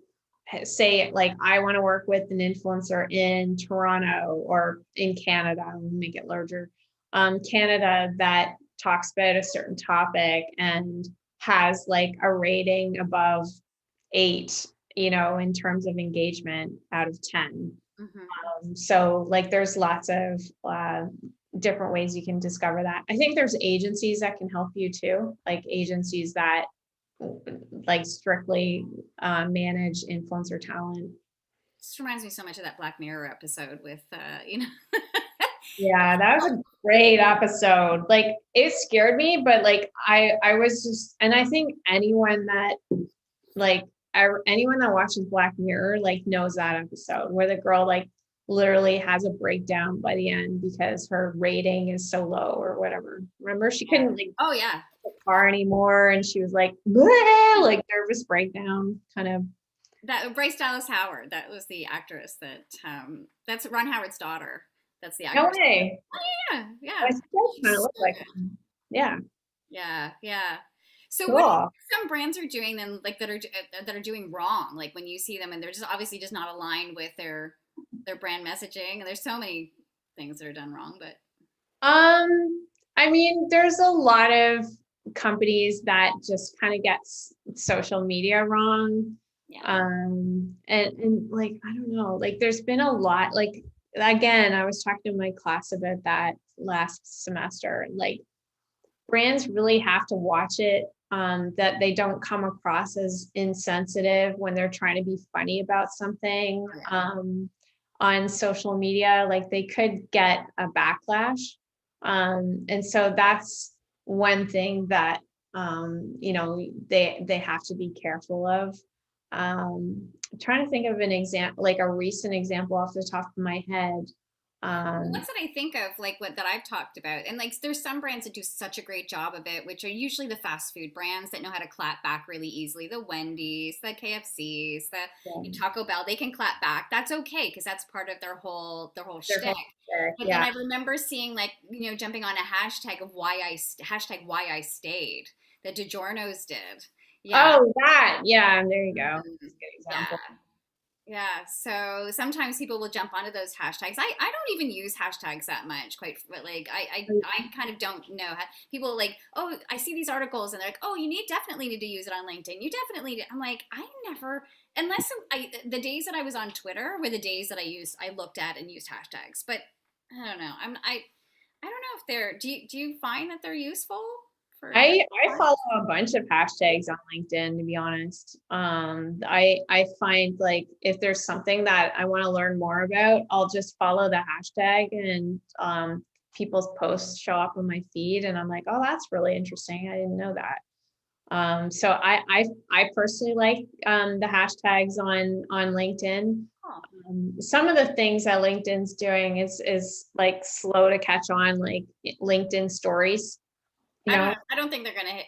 say like I want to work with an influencer in Toronto or in Canada, I'll make it larger. Canada that talks about a certain topic and has like a rating above 8, in terms of engagement out of 10. Hmm. So like there's lots of different ways you can discover that. I think there's agencies that can help you too, like agencies that like strictly manage influencer talent. Just reminds me so much of that Black Mirror episode with Yeah, that was a great episode. Like it scared me, but like I was just, and I think anyone that like anyone that watches Black Mirror like knows that episode where the girl like literally has a breakdown by the end because her rating is so low or whatever. Remember, she couldn't like oh yeah, the car anymore, and she was like, "Bleh," like nervous breakdown, kind of. that Bryce Dallas Howard, that was the actress that's Ron Howard's daughter. That's the No actress. way. Yeah, I yeah. still kind of She's look so like good. him. Yeah, Yeah, yeah. So what do you cool. think some brands are doing then, like that are doing wrong? Like when you see them and they're just obviously just not aligned with their brand messaging. And there's so many things that are done wrong, but I mean, there's a lot of companies that just kind of get social media wrong. yeah. And like, I don't know, like there's been a lot, like, again, I was talking to my class about that last semester. Like, brands really have to watch it, that they don't come across as insensitive when they're trying to be funny about something Oh, yeah. on social media. Like they could get a backlash. And so that's one thing that you know, they have to be careful of. I'm trying to think of an example, like a recent example off the top of my head. The Um, ones that I think of, like what that I've talked about, and like there's some brands that do such a great job of it, which are usually the fast food brands that know how to clap back really easily. The Wendy's, the KFC's, the yeah, Taco Bell, they can clap back. That's okay because that's part of their whole their shtick. whole shtick, But then yeah. I remember seeing like jumping on a hashtag of hashtag why I stayed that DiGiorno's did. Yeah. Oh, that, yeah, there you go. Mhm. That's a good Yeah. example. Yeah, so sometimes people will jump onto those hashtags. I don't even use hashtags that much, quite, but like I kind of don't know how people like, oh, I see these articles and they're like, oh, definitely need to use it on LinkedIn. You definitely I'm like, I never, unless the days that I was on Twitter were the days that I looked at and used hashtags. But I don't know. I don't know if they're, do you find that they're useful for I follow a bunch of hashtags on LinkedIn, to be honest. I find like if there's something that I want to learn more about, I'll just follow the hashtag and people's posts show up on my feed and I'm like, oh, that's really interesting. I didn't know that. So I personally like the hashtags on LinkedIn. oh, Some of the things that LinkedIn's doing is like slow to catch on, like LinkedIn stories, you know. I don't think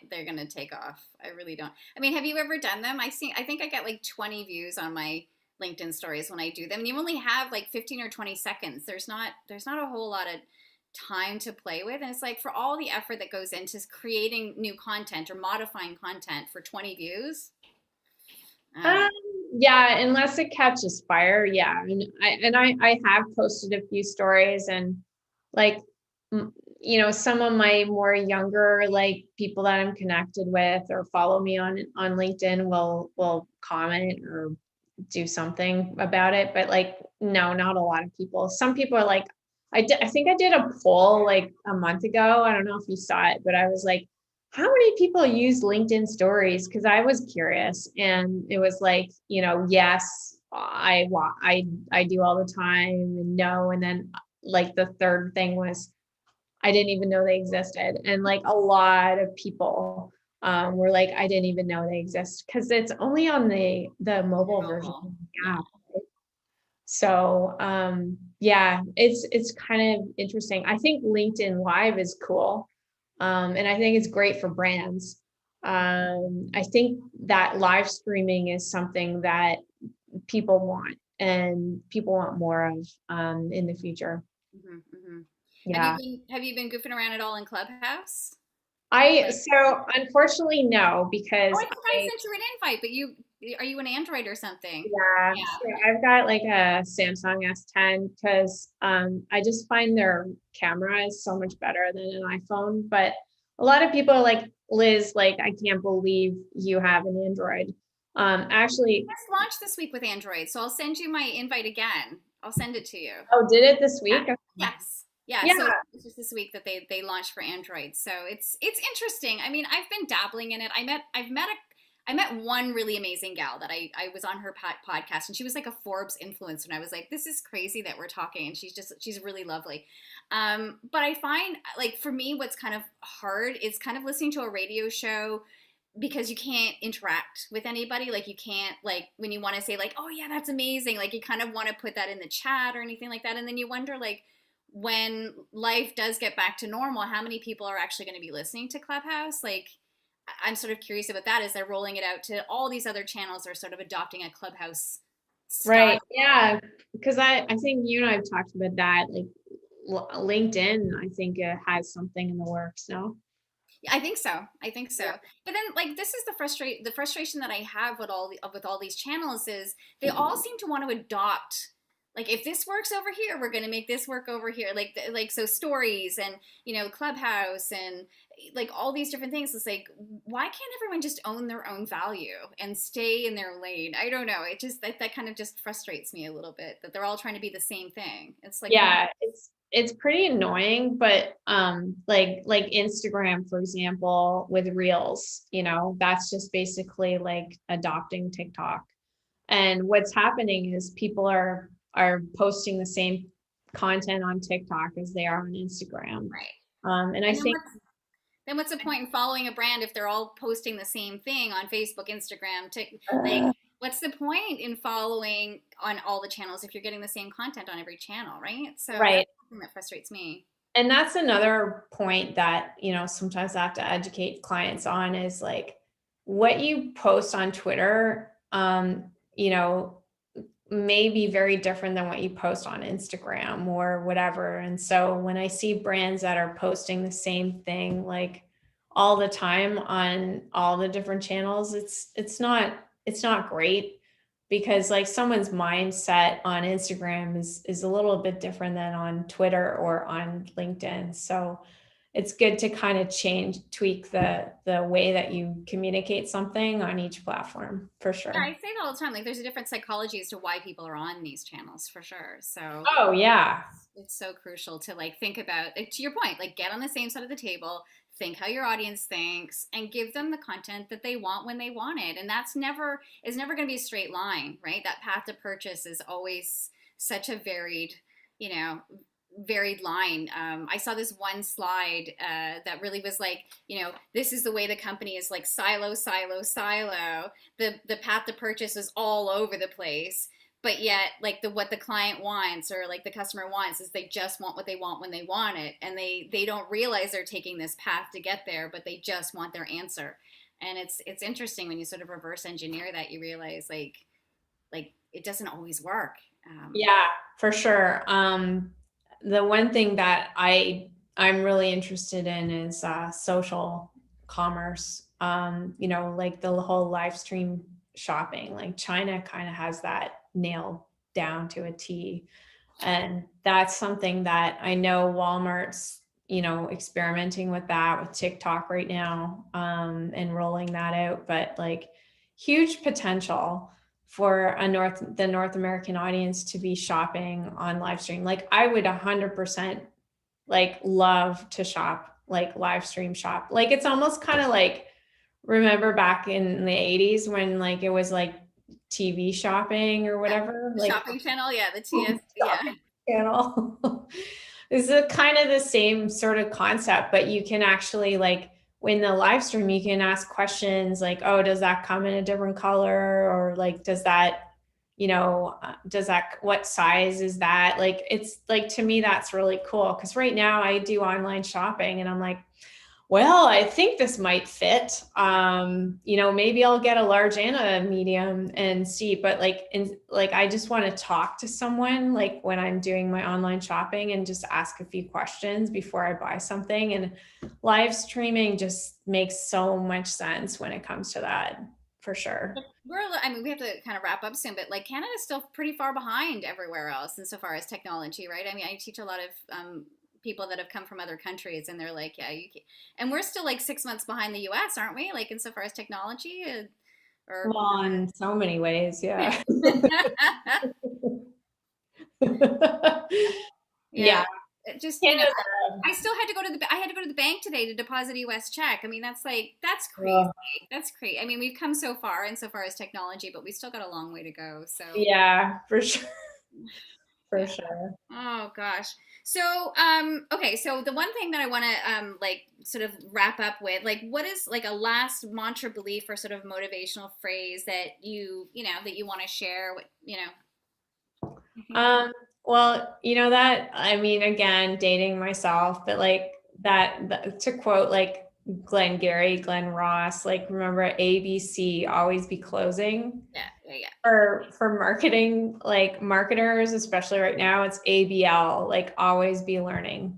they're gonna take off. I really don't. I mean, have you ever done them? I think I get like 20 views on my LinkedIn stories when I do them. And you only have like 15 or 20 seconds. There's not a whole lot of time to play with. And it's like for all the effort that goes into creating new content or modifying content for 20 views. Um, Um, yeah, unless it catches fire, yeah. And I have posted a few stories and like you know, some of my more younger like people that I'm connected with or follow me on LinkedIn will comment or do something about it, but like no, not a lot of people. Some people are like I think I did a poll like a month ago. I don't know if you saw it, but I was like, how many people use LinkedIn stories? Because I was curious and it was like, you know, yes, I do all the time and no. And then like the third thing was I didn't even know they existed. And like a lot of people were like, I didn't even know they exist because it's only on the mobile version of mobile. the Yeah. app. So yeah, it's kind of interesting. I think LinkedIn Live is cool. And I think it's great for brands. I think that live streaming is something that people want and people want more of in the future. Hmm, hmm. Yeah. Have you been goofing around at all in Clubhouse? I Like, so unfortunately no, oh, because I think I sent you an invite, but are you an Android or something? yeah, Yeah. so I've got like a Samsung S10 because I just find their camera is so much better than an iPhone. But a lot of people are like, Liz, like I can't believe you have an Android. Actually, Just launched this week with Android, so I'll send you my invite again. I'll send it to you. oh, did it this Yeah. week? Yes. Yeah. Yeah, So it's just this week that they launched for Android. So it's interesting. I mean, I've been dabbling in it. I met one really amazing gal that I was on her podcast, and she was like a Forbes influencer, and I was like, this is crazy that we're talking, and she's really lovely. But I find like for me, what's kind of hard is kind of listening to a radio show because you can't interact with anybody. Like you can't, like when you want to say like, oh yeah, that's amazing, like you kind of want to put that in the chat or anything like that, and then you wonder like when life does get back to normal, how many people are actually going to be listening to Clubhouse? Like I'm sort of curious about that as they're rolling it out to all these other channels are sort of adopting a Clubhouse style. right. Yeah, because I think you and I've talked about that. Like LinkedIn, I think has something in the works. No. I think so. I think so. But then, like, this is the frustration that I have with all these channels is they all seem to want to adopt. Like, if this works over here, we're going to make this work over here. Like so stories and Clubhouse and like all these different things. It's like, why can't everyone just own their own value and stay in their lane? I don't know. It just that kind of just frustrates me a little bit that they're all trying to be the same thing. It's like, come on. Yeah, it's pretty annoying, but like Instagram, for example, with Reels, you know, that's just basically like adopting TikTok. And what's happening is people are posting the same content on TikTok as they are on Instagram. Right. And I And then think Then what's the point in following a brand if they're all posting the same thing on Facebook, Instagram, like Uh, what's the point in following on all the channels if you're getting the same content on every channel, right? So that's right. something that frustrates me. And that's another point that, sometimes I have to educate clients on is like what you post on Twitter, may be very different than what you post on Instagram or whatever. And so when I see brands that are posting the same thing like all the time on all the different channels, it's not great because like someone's mindset on Instagram is a little bit different than on Twitter or on LinkedIn. So it's good to kind of tweak the way that you communicate something on each platform for Yeah, I sure. say that all the time. Like, there's a different psychology as to why people are on these channels for sure. So Oh yeah. it's so crucial to like think about, like, to your point, like get on the same side of the table, think how your audience thinks, and give them the content that they want when they want it. And that's never is never going to be a straight line, right? That path to purchase is always such a you know, varied line. I saw this one slide that really was like, this is the way the company is like silo, silo, silo. The path to purchase is all over the place, but yet like what the client wants or like the customer wants is they just want what they want when they want it, and they don't realize they're taking this path to get there, but they just want their answer. And it's interesting when you sort of reverse engineer that, you realize like it doesn't always work. Yeah, for sure. The one thing that I'm really interested in is social commerce. Like the whole live stream shopping. Like China kind of has that nailed down to a T. And that's something that I know Walmart's, experimenting with that with TikTok right now, and rolling that out. But like huge potential for the North American audience to be shopping on live stream. Like I would 100% like love to shop, like live stream shop. Like it's almost kind of like, remember back in the 80s when like it was like TV shopping or Yeah, whatever, the like shopping channel, yeah, the TS, yeah. shopping channel. This is a kind of the same sort of concept, but you can actually like when the live stream, you can ask questions like, oh, does that come in a different color? Or like, what size is that? Like, it's like, to me, that's really cool. Cause right now I do online shopping and I'm like, well, I think this might fit. Maybe I'll get a large and a medium and see, but I just want to talk to someone like when I'm doing my online shopping and just ask a few questions before I buy something. And live streaming just makes so much sense when it comes to that, for sure. I mean, we have to kind of wrap up soon, but like Canada's still pretty far behind everywhere else insofar as technology, right? I mean, I teach a lot of people that have come from other countries, and they're like, yeah, you can, and we're still like 6 months behind the U.S., aren't we? Like insofar as technology, or Well, in so many ways, yeah. yeah, Yeah. it just Canada. I still had to go to I had to go to the bank today to deposit a U.S. check. I mean, that's crazy. Well, That's crazy. I mean, we've come so far insofar as technology, but we still got a long way to go. So yeah, for sure. For yeah. sure. Oh gosh. So okay, so the one thing that I want to like sort of wrap up with, like, what is like a last mantra, belief, or sort of motivational phrase that that you want to share with, Um, well, that, I mean, again, dating myself, but like to quote like Glenn Ross, like remember ABC, always be closing. Yeah, yeah, yeah. For marketing, like marketers, especially right now, it's ABL, like always be learning.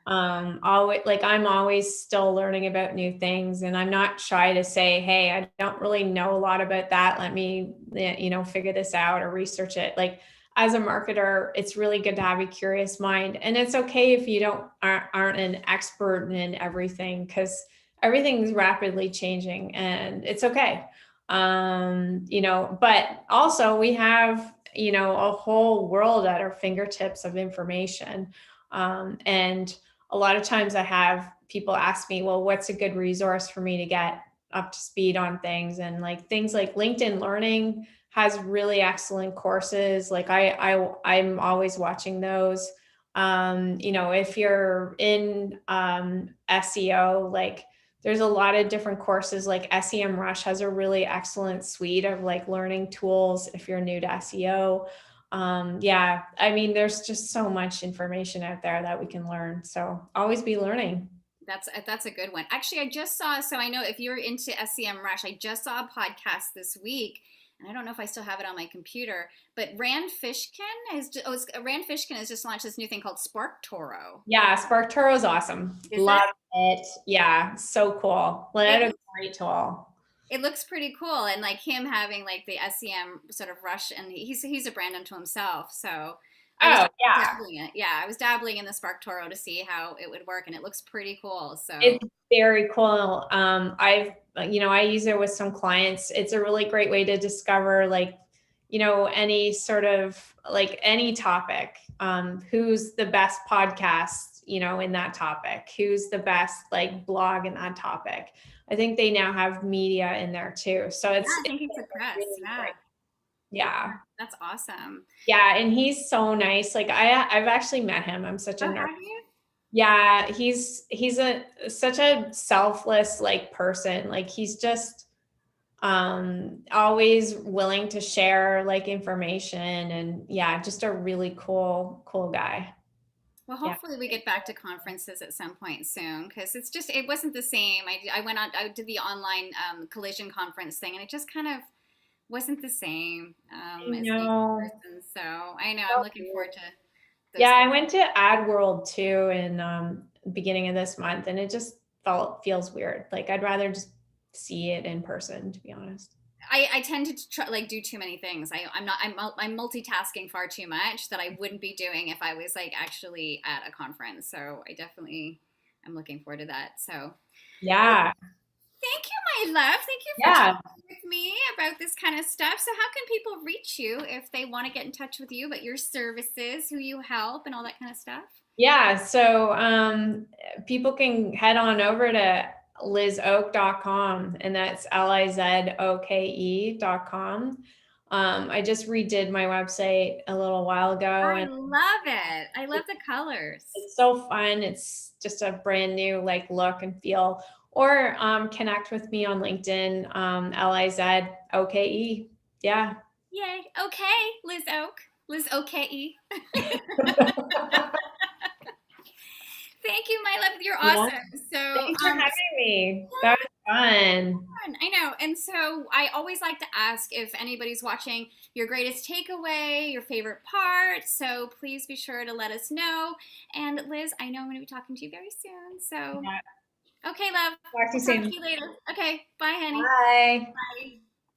Always, like I'm always still learning about new things, and I'm not shy to say, hey, I don't really know a lot about that, let me figure this out or research it. Like as a marketer, it's really good to have a curious mind, and it's okay if you aren't an expert in everything, because everything's rapidly changing and it's okay. But also we have a whole world at our fingertips of information. And a lot of times I have people ask me, well, what's a good resource for me to get up to speed on things? And like things like LinkedIn Learning has really excellent courses. Like I'm always watching those. If you're in SEO, like there's a lot of different courses, like SEMrush has a really excellent suite of like learning tools if you're new to SEO. Yeah, I mean, there's just so much information out there that we can learn. So always be learning. That's a good one. Actually, I just saw. So I know if you're into SEM Rush, I just saw a podcast this week, and I don't know if I still have it on my computer. But Rand Fishkin has just launched this new thing called Spark Toro. Yeah, Spark Toro is awesome. Is Love it? it. Yeah, so cool. What a great tool. It looks pretty cool, and like him having like the SEM sort of rush, and he's a brand unto himself. So I was Oh, yeah. dabbling it. Yeah, I was dabbling in the Spark Toro to see how it would work, and it looks pretty cool. So It's very cool. I use it with some clients. It's a really great way to discover like, any sort of like any topic. Who's the best podcast, in that topic? Who's the best like blog in that topic? I think they now have media in there too. So yeah, it's I think he's a press. really Yeah, great. Yeah. that's awesome. Yeah. And he's so nice. Like I've actually met him. I'm such a Oh, nerd. have you? Yeah, he's a such a selfless like person. Like he's just always willing to share like information, and yeah, just a really cool guy. Well, Yeah. hopefully we get back to conferences at some point soon because it wasn't the same. I did the online collision conference thing, and it just kind of wasn't the same I as being in know. person. So I know I'm looking forward to those Yeah, I things. went to Ad World too in beginning of this month, and it just feels weird. Like I'd rather just see it in person, to be honest. I tend to try, like do too many things. I'm multitasking far too much that I wouldn't be doing if I was like actually at a conference. So I'm looking forward to that. So Yeah. thank you, my love. Thank you for Yeah. talking with me about this kind of stuff. So how can people reach you if they want to get in touch with you about your services, who you help, and all that kind of stuff? Yeah, so people can head on over to lizoke.com, and that's lizoke.com. I just redid my website a little while ago, I and love it. I love the colors. it's so fun. It's just a brand new like look and feel. Or connect with me on LinkedIn, Lizoke. Yeah. Yay. Okay, Liz Oak. Liz OKE. Thank you, my love. You're Yeah. awesome. So, Thanks for having me. That was fun. I know. And so I always like to ask if anybody's watching your greatest takeaway, your favorite part. So please be sure to let us know. And Liz, I know I'm going to be talking to you very soon. So, Yeah. okay, love. Talk to you We'll talk soon. to you later. Okay. Bye, honey. Bye. Bye.